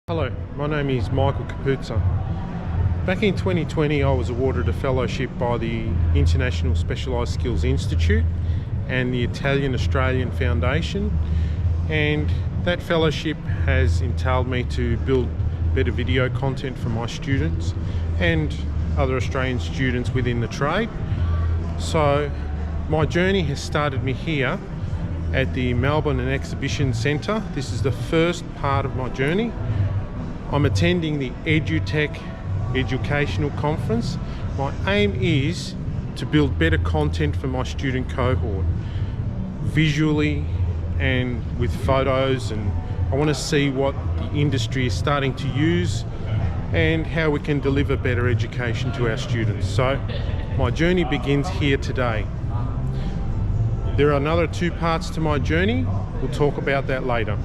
Hello, my name is Michael Capuzza. Back in 2020 I was awarded a fellowship by the International Specialised Skills Institute and the Italian-Australian Foundation, and that fellowship has entailed me to build better video content for my students and other Australian students within the trade. So my journey has started me here at the Melbourne and Exhibition Centre. This is the first part of my journey. I'm attending the Edutech Educational Conference. My aim is to build better content for my student cohort, visually and with photos, and I want to see what the industry is starting to use and how we can deliver better education to our students. So my journey begins here today. There are another 2 parts to my journey. We'll talk about that later.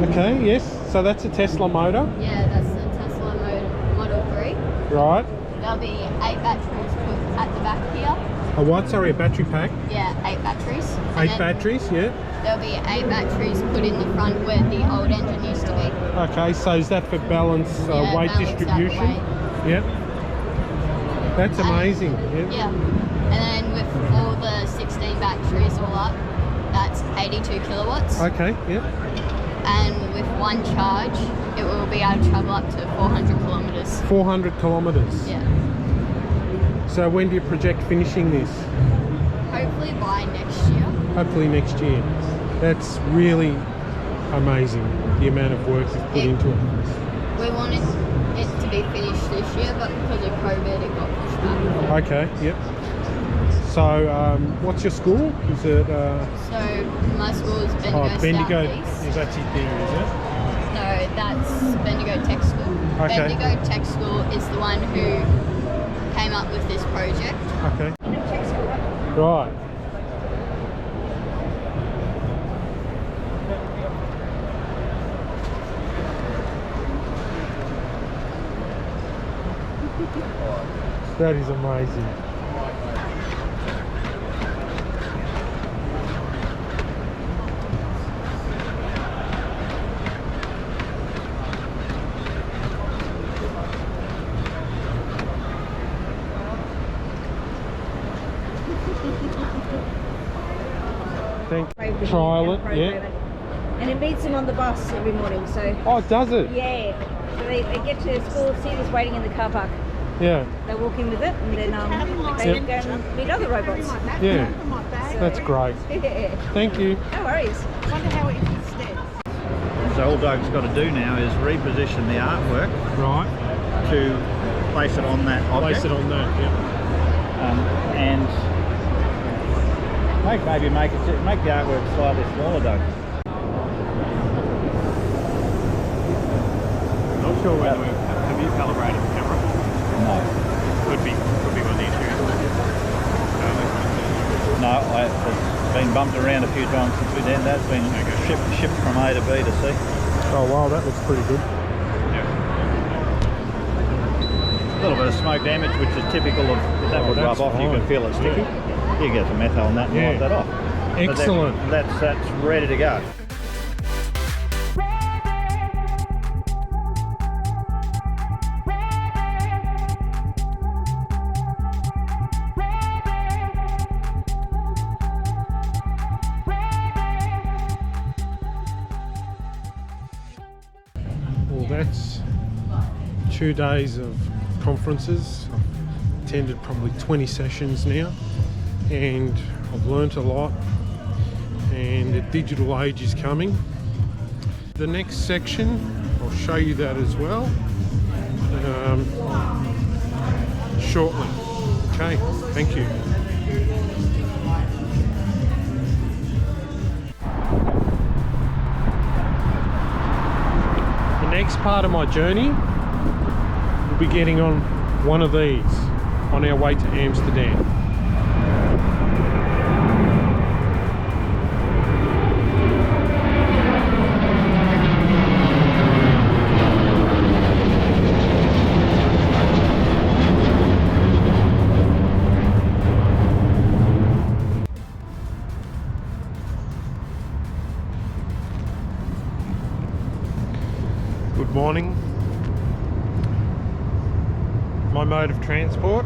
Okay, yes, so that's a Tesla motor. Yeah, that's the Tesla Model 3. Right. There'll be 8 batteries put at the back here. A what? Sorry, a battery pack? Yeah, 8 batteries. 8 batteries, yeah. There'll be 8 batteries put in the front where the old engine used to be. Okay, so is that for weight balance distribution? that way. Yep. That's amazing. Yeah. And then with all the 16 batteries all up, that's 82 kilowatts. Okay, yeah. And with one charge, it will be able to travel up to 400 kilometres. 400 kilometres? Yeah. So when do you project finishing this? Hopefully by next year. Hopefully next year. That's really amazing, the amount of work you've put into it. We wanted it to be finished this year, but because of COVID it got pushed back. Okay, yep. So what's your school? Is it... So my school is Bendigo Southeast. Is that it there, is it? No, that's Bendigo Tech School. Okay. Bendigo Tech School is the one who came up with this project. Okay. Right. That is amazing. Trial it, yeah. And it meets them on the bus every morning, so... Oh, does it? Yeah. So they get to school, see this waiting in the car park. Yeah. They walk in with it, and then they go and meet other robots. Yeah. So, that's great. Yeah. Thank you. No worries. I wonder how it is steps. So all Doug's got to do now is reposition the artwork Right. to place it on that object. Place it on that, yeah. And maybe make the artwork slightly smaller, Doug. Not sure whether have you calibrated the camera? No. Could be one of the issues. No, it's been bumped around a few times since we did that. It's been shipped from A to B to C. Oh wow, that looks pretty good. A little bit of smoke damage, which is typical of that would rub off. Fine. You can feel it sticky. You get some methyl and that and wipe that off. Excellent. But that's ready to go. Well, that's 2 days of conferences. I've attended probably 20 sessions now, and I've learnt a lot, and the digital age is coming. The next section I'll show you that as well shortly. Okay, thank you. The next part of my journey, we'll be getting on one of these on our way to Amsterdam. Good morning. My mode of transport.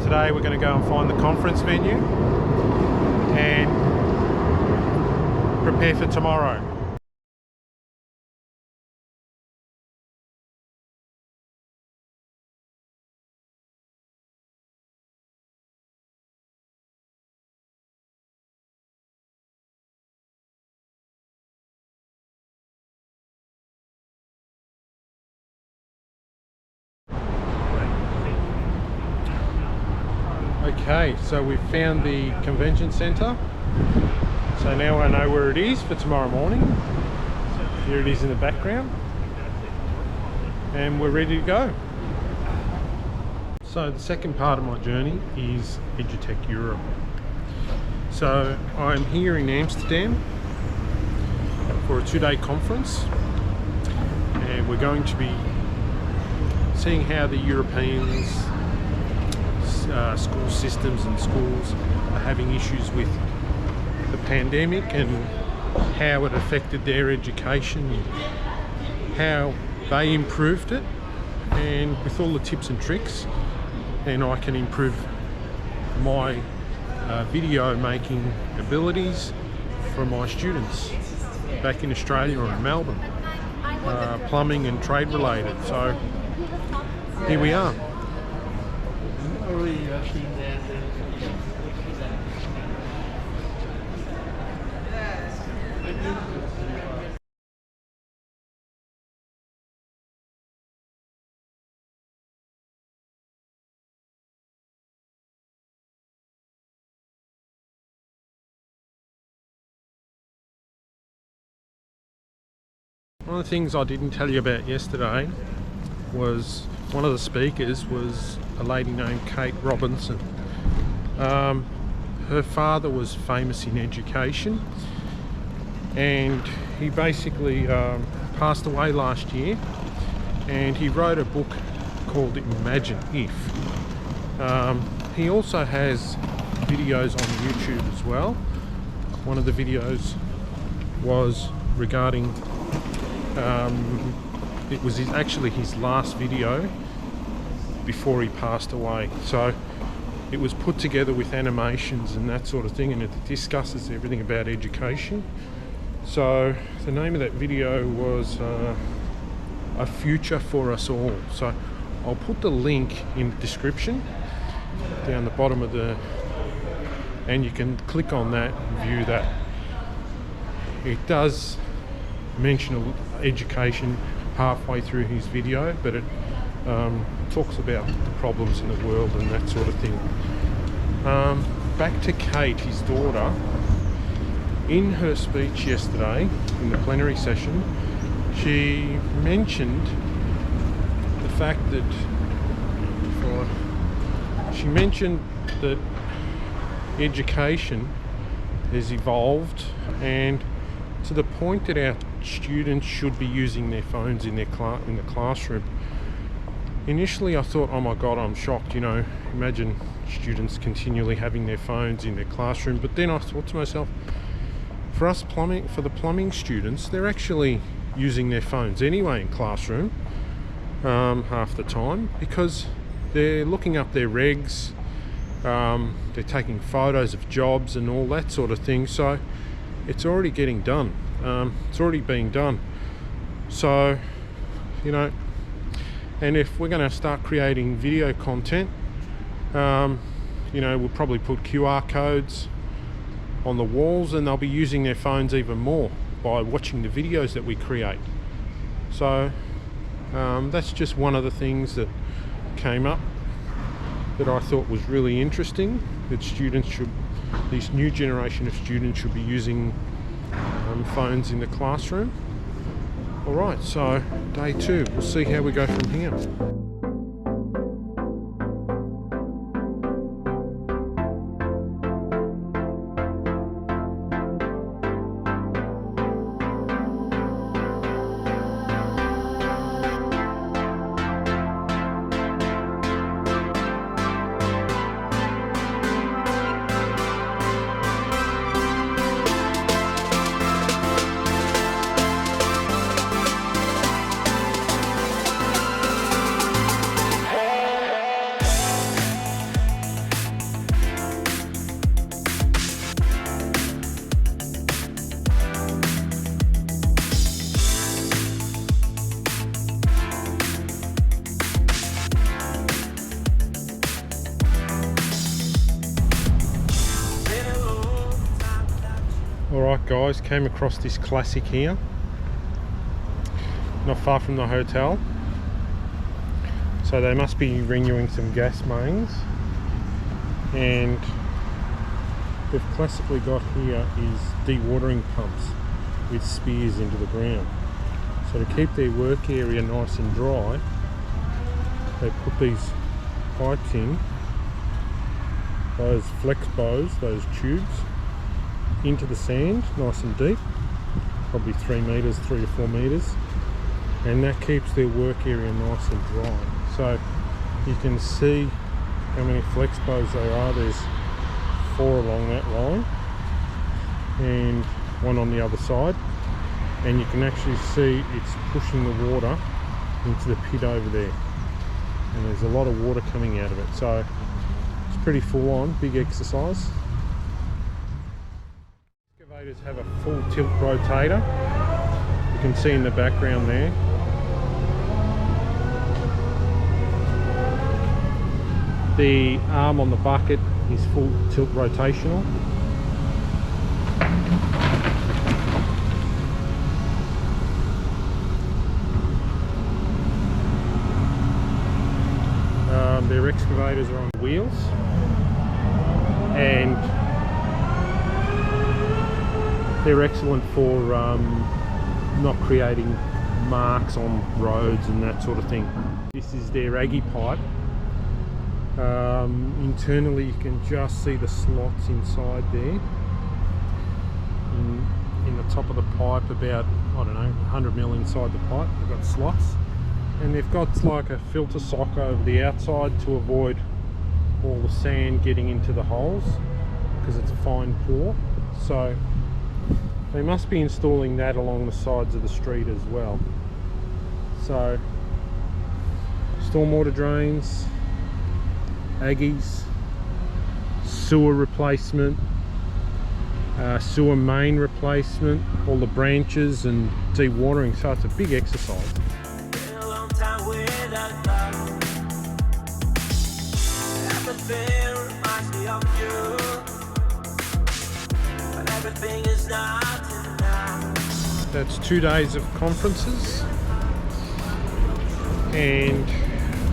Today we're going to go and find the conference venue and prepare for tomorrow. Okay, so we've found the convention centre, so now I know where it is for tomorrow morning. Here it is in the background, and we're ready to go. So the second part of my journey is Edutech Europe. So I'm here in Amsterdam for a 2-day conference, and we're going to be seeing how the Europeans school systems and schools are having issues with the pandemic and how it affected their education, how they improved it, and with all the tips and tricks, then I can improve my video making abilities for my students back in Australia or in Melbourne, plumbing and trade related. So here we are. One of the things I didn't tell you about yesterday was one of the speakers was a lady named Kate Robinson. Her father was famous in education, and he basically passed away last year, and he wrote a book called Imagine If. He also has videos on YouTube as well. One of the videos was regarding it was actually his last video before he passed away, so it was put together with animations and that sort of thing, and it discusses everything about education. So the name of that video was A Future for Us All. So I'll put the link in the description down the bottom of and you can click on that and view that. It does mention education halfway through his video, but it talks about the problems in the world and that sort of thing. Back to Kate, his daughter. In her speech yesterday in the plenary session, she mentioned the fact that education has evolved, and to the point that our students should be using their phones in the classroom. Initially I thought, oh my god, I'm shocked, you know, imagine students continually having their phones in their classroom. But then I thought to myself, for the plumbing students, they're actually using their phones anyway in classroom half the time, because they're looking up their regs, they're taking photos of jobs and all that sort of thing. So it's already getting done. It's already being done. So, you know, and if we're going to start creating video content, you know, we'll probably put QR codes on the walls, and they'll be using their phones even more by watching the videos that we create. So that's just one of the things that came up that I thought was really interesting, that this new generation of students should be using phones in the classroom. Alright, so day 2, we'll see how we go from here. Alright guys, came across this classic here, not far from the hotel. So they must be renewing some gas mains, and they've classically got here is dewatering pumps with spears into the ground. So to keep their work area nice and dry, they put these pipes in, those flex bows, those tubes, into the sand nice and deep, probably 3 to 4 meters, and that keeps their work area nice and dry. So you can see how many flex bows there are. There's 4 along that line and 1 on the other side, and you can actually see it's pushing the water into the pit over there, and there's a lot of water coming out of it. So it's pretty full on, big exercise. Excavators have a full tilt rotator. You can see in the background there. The arm on the bucket is full tilt rotational. Their excavators are on wheels, and they're excellent for not creating marks on roads and that sort of thing. This is their Aggie pipe. Internally you can just see the slots inside there. In the top of the pipe, about, I don't know, 100 mil inside the pipe, they've got slots. And they've got like a filter sock over the outside to avoid all the sand getting into the holes, because it's a fine pour. So they must be installing that along the sides of the street as well. So stormwater drains, Aggies, sewer replacement, sewer main replacement, all the branches and dewatering. So it's a big exercise. That's 2 days of conferences, and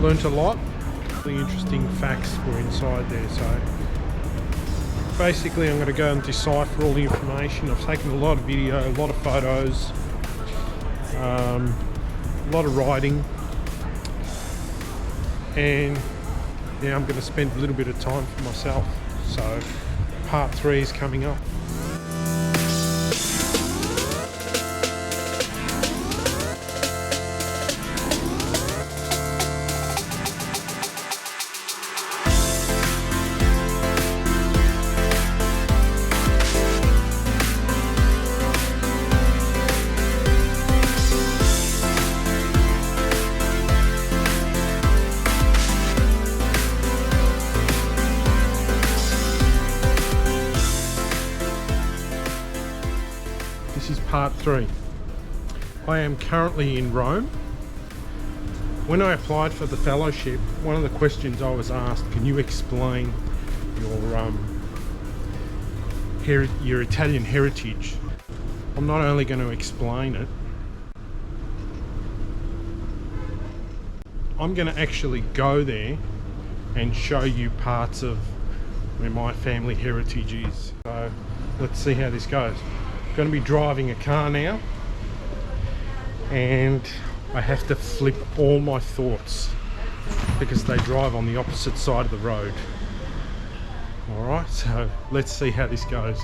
learnt a lot. Really interesting facts were inside there. So basically I'm going to go and decipher all the information. I've taken a lot of video, a lot of photos, a lot of writing, and now I'm going to spend a little bit of time for myself. So part 3 is coming up. This is part 3. I am currently in Rome. When I applied for the fellowship, one of the questions I was asked, can you explain your Italian heritage? I'm not only going to explain it, I'm going to actually go there and show you parts of where my family heritage is. So let's see how this goes. I'm going to be driving a car now, and I have to flip all my thoughts because they drive on the opposite side of the road. Alright, so let's see how this goes.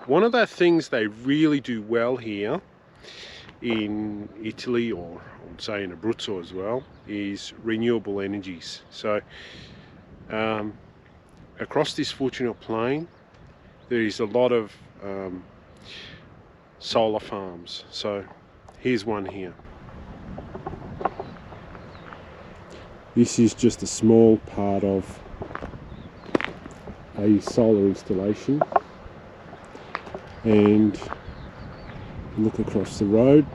One of the things they really do well here in Italy, or I would say in Abruzzo as well, is renewable energies. So across this Fortunate Plain there is a lot of solar farms. So here's one here. This is just a small part of a solar installation, and look across the road,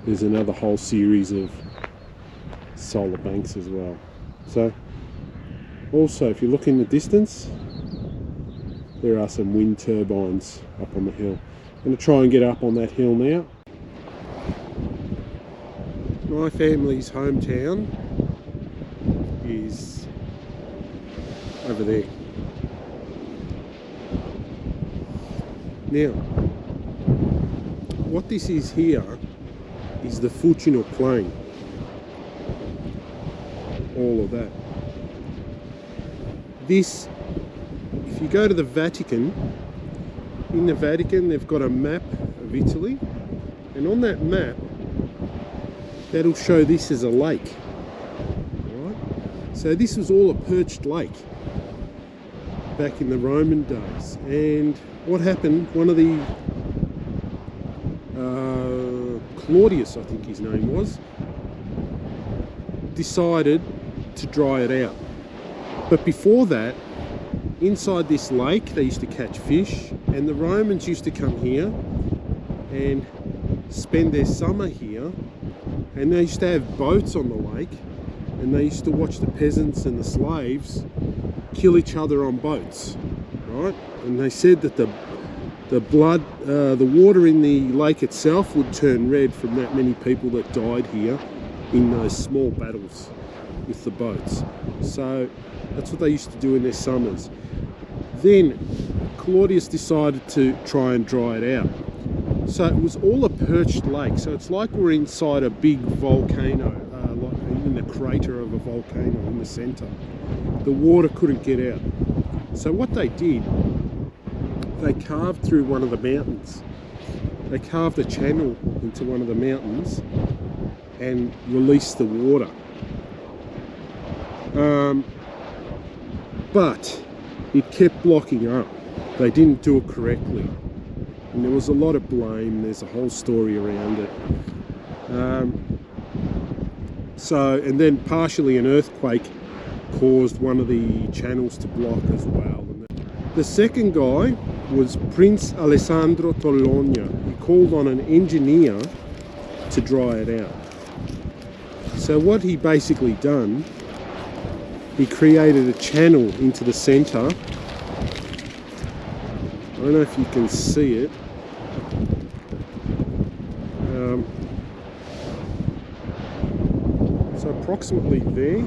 there's another whole series of solar banks as well. So also, if you look in the distance, there are some wind turbines up on the hill. I'm going to try and get up on that hill now. My family's hometown is over there. Now, what this is here is the Fortunate Plain. All of that. This, if you go to the Vatican, in the Vatican they've got a map of Italy, and on that map that'll show this as a lake. Right? So this was all a perched lake back in the Roman days, and what happened, one of the Claudius, I think his name was, decided to dry it out. But before that, inside this lake they used to catch fish, and the Romans used to come here and spend their summer here, and they used to have boats on the lake, and they used to watch the peasants and the slaves kill each other on boats, right? And they said that the water in the lake itself would turn red from that many people that died here in those small battles with the boats. So that's what they used to do in their summers. Then Claudius decided to try and dry it out. So it was all a perched lake. So it's like we're inside a big volcano, like in the crater of a volcano in the center. The water couldn't get out. So what they did, they carved through one of the mountains. They carved a channel into one of the mountains and released the water. But it kept blocking up. They didn't do it correctly. And there was a lot of blame. There's a whole story around it. And then partially an earthquake caused one of the channels to block as well. The second guy was Prince Alessandro Tologna. He called on an engineer to dry it out. So what he basically done, he created a channel into the center. I don't know if you can see it. So approximately there,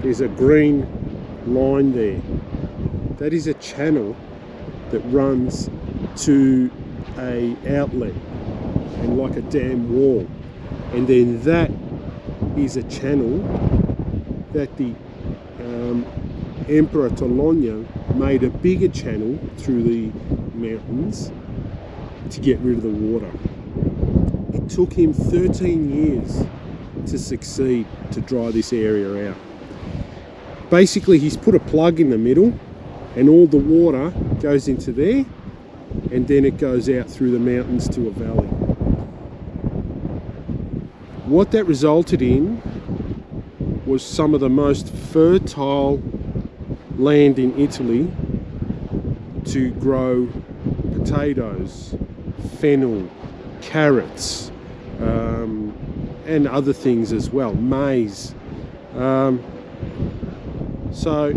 there's a green line there. That is a channel that runs to a outlet and like a dam wall, and then that is a channel that the Emperor Tologno made a bigger channel through the mountains to get rid of the water. It took him 13 years to succeed to dry this area out. Basically, he's put a plug in the middle and all the water goes into there, and then it goes out through the mountains to a valley. What that resulted in was some of the most fertile land in Italy to grow potatoes, fennel, carrots, and other things as well, maize. So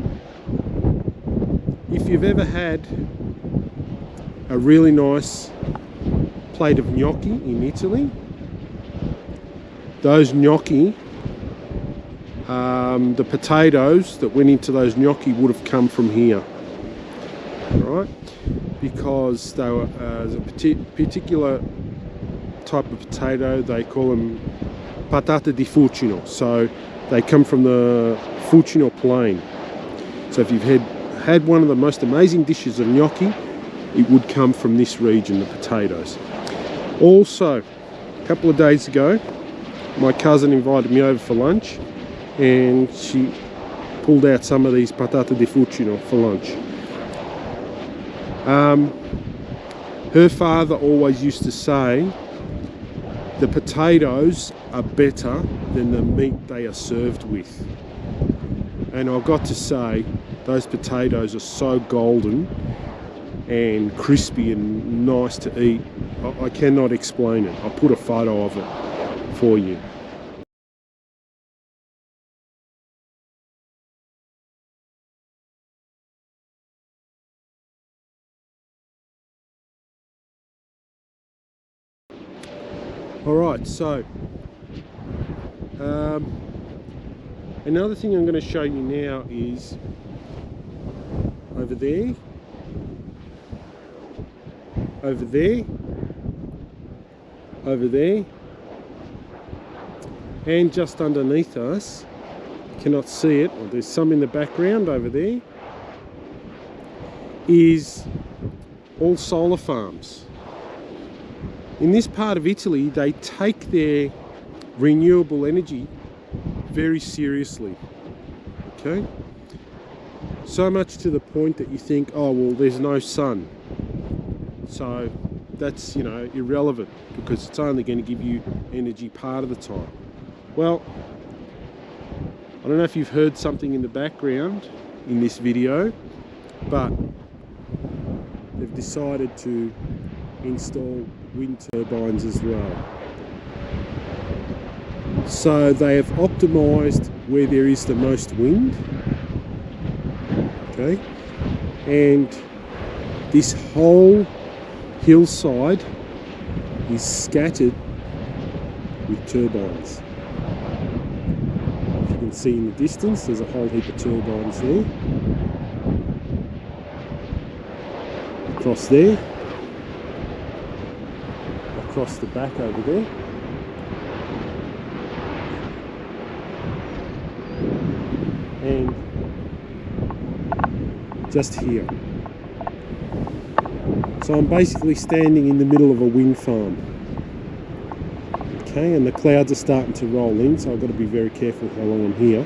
if you've ever had a really nice plate of gnocchi in Italy, those gnocchi, the potatoes that went into those gnocchi would have come from here, right? Because they were a particular type of potato. They call them patata di Fucino, so they come from the Fucino plain. So if you've had one of the most amazing dishes of gnocchi, it would come from this region, the potatoes. Also, a couple of days ago, my cousin invited me over for lunch, and she pulled out some of these patata di Fucino for lunch. Her father always used to say the potatoes are better than the meat they are served with. And I've got to say, those potatoes are so golden and crispy and nice to eat. I cannot explain it. I'll put a photo of it for you. Alright, so another thing I'm going to show you now is over there, over there, over there, and just underneath us. You cannot see it, or there's some in the background over there, is all solar farms. In this part of Italy, they take their renewable energy very seriously, okay? So much to the point that you think, oh, well, there's no sun, so that's, you know, irrelevant because it's only going to give you energy part of the time. Well, I don't know if you've heard something in the background in this video, but they've decided to install wind turbines as well. So they have optimized where there is the most wind, okay, and this whole hillside is scattered with turbines. If you can see in the distance, there's a whole heap of turbines there. Across there, across the back over there, and just here. So I'm basically standing in the middle of a wind farm, okay, and the clouds are starting to roll in, so I've got to be very careful how long I'm here,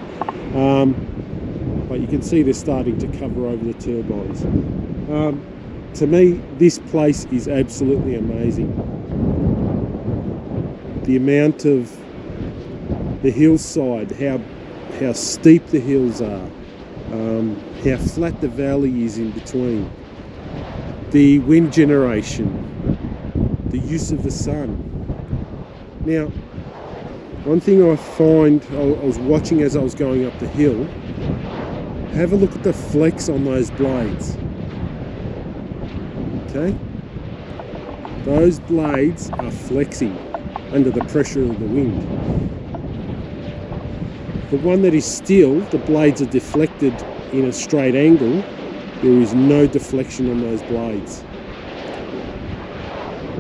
but you can see they're starting to cover over the turbines. To me, this place is absolutely amazing. The amount of the hillside, how steep the hills are, how flat the valley is in between, the wind generation, the use of the sun. Now, one thing I find, I was watching as I was going up the hill, have a look at the flex on those blades. Okay? Those blades are flexing under the pressure of the wind. The one that is still, the blades are deflected in a straight angle. There is no deflection on those blades.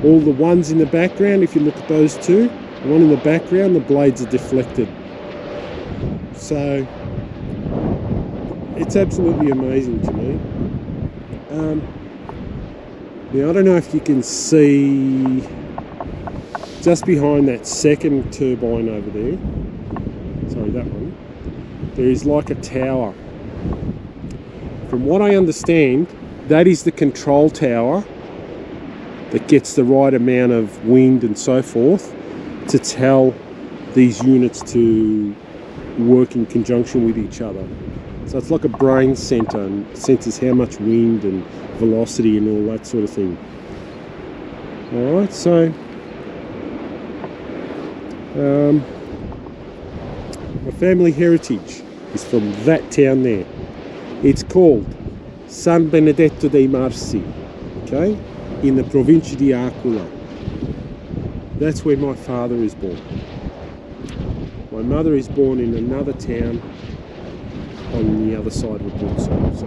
All the ones in the background, if you look at those two, the one in the background, the blades are deflected. So it's absolutely amazing to me. Now I don't know if you can see just behind that second turbine over there, sorry, that one, there is like a tower. From what I understand, that is the control tower that gets the right amount of wind and so forth to tell these units to work in conjunction with each other. So it's like a brain center and senses how much wind and velocity and all that sort of thing. Alright, so my family heritage is from that town there. It's called San Benedetto dei Marsi, okay, in the Provincia di Aquila. That's where my father is born. My mother is born in another town on the other side of Abruzzo. So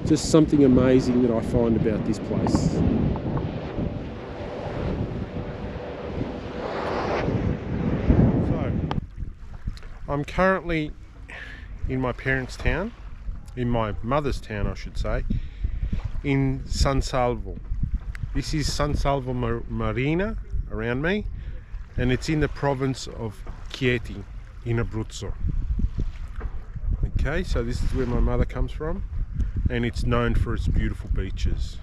just something amazing that I find about this place. So I'm currently in my parents' town, in my mother's town I should say, in San Salvo. This is San Salvo Marina around me, and it's in the province of Chieti in Abruzzo. Okay, so this is where my mother comes from, and it's known for its beautiful beaches.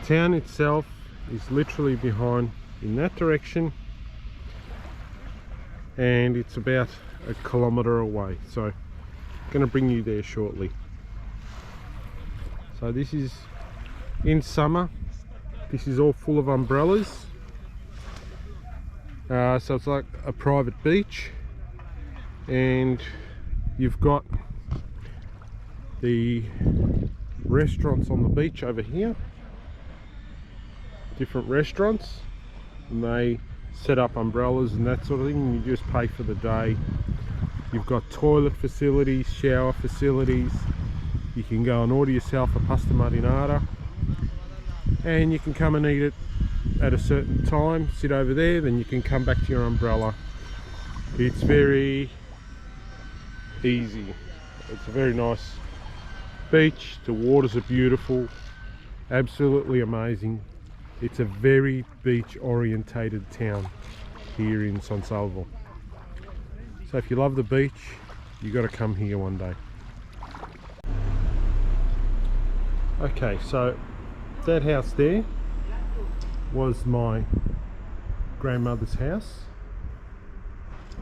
The town itself is literally behind in that direction, and it's about a kilometre away, so I'm going to bring you there shortly. So this is in summer, this is all full of umbrellas, so it's like a private beach, and you've got the restaurants on the beach over here, different restaurants, and they set up umbrellas and that sort of thing, and you just pay for the day. You've got toilet facilities, shower facilities. You can go and order yourself a pasta marinara, and you can come and eat it at a certain time, sit over there, then you can come back to your umbrella. It's very easy. It's a very nice beach. The waters are beautiful, absolutely amazing. It's a very beach orientated town here in San Salvo. So if you love the beach, you got to come here one day. Okay, so that house there was my grandmother's house,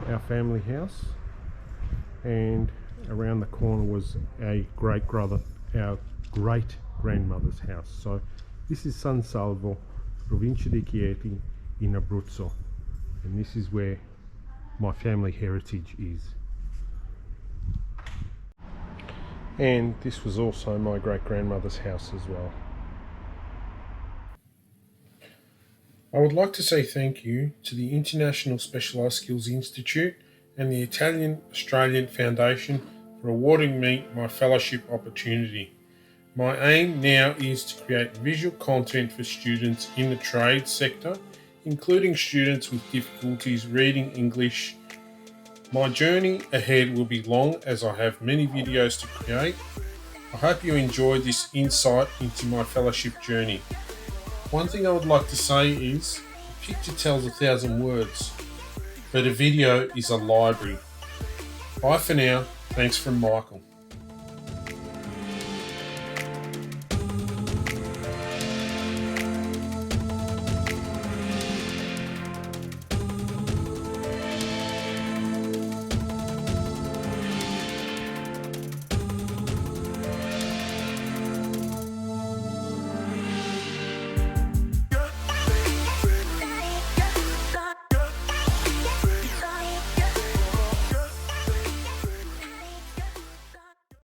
our family house, and around the corner was our great grandmother's house. So this is San Salvo, Provincia di Chieti in Abruzzo, and this is where my family heritage is. And this was also my great-grandmother's house as well. I would like to say thank you to the International Specialised Skills Institute and the Italian-Australian Foundation for awarding me my fellowship opportunity. My aim now is to create visual content for students in the trade sector, including students with difficulties reading English. My journey ahead will be long as I have many videos to create. I hope you enjoyed this insight into my fellowship journey. One thing I would like to say is, a picture tells 1,000 words, but a video is a library. Bye for now, thanks from Michael.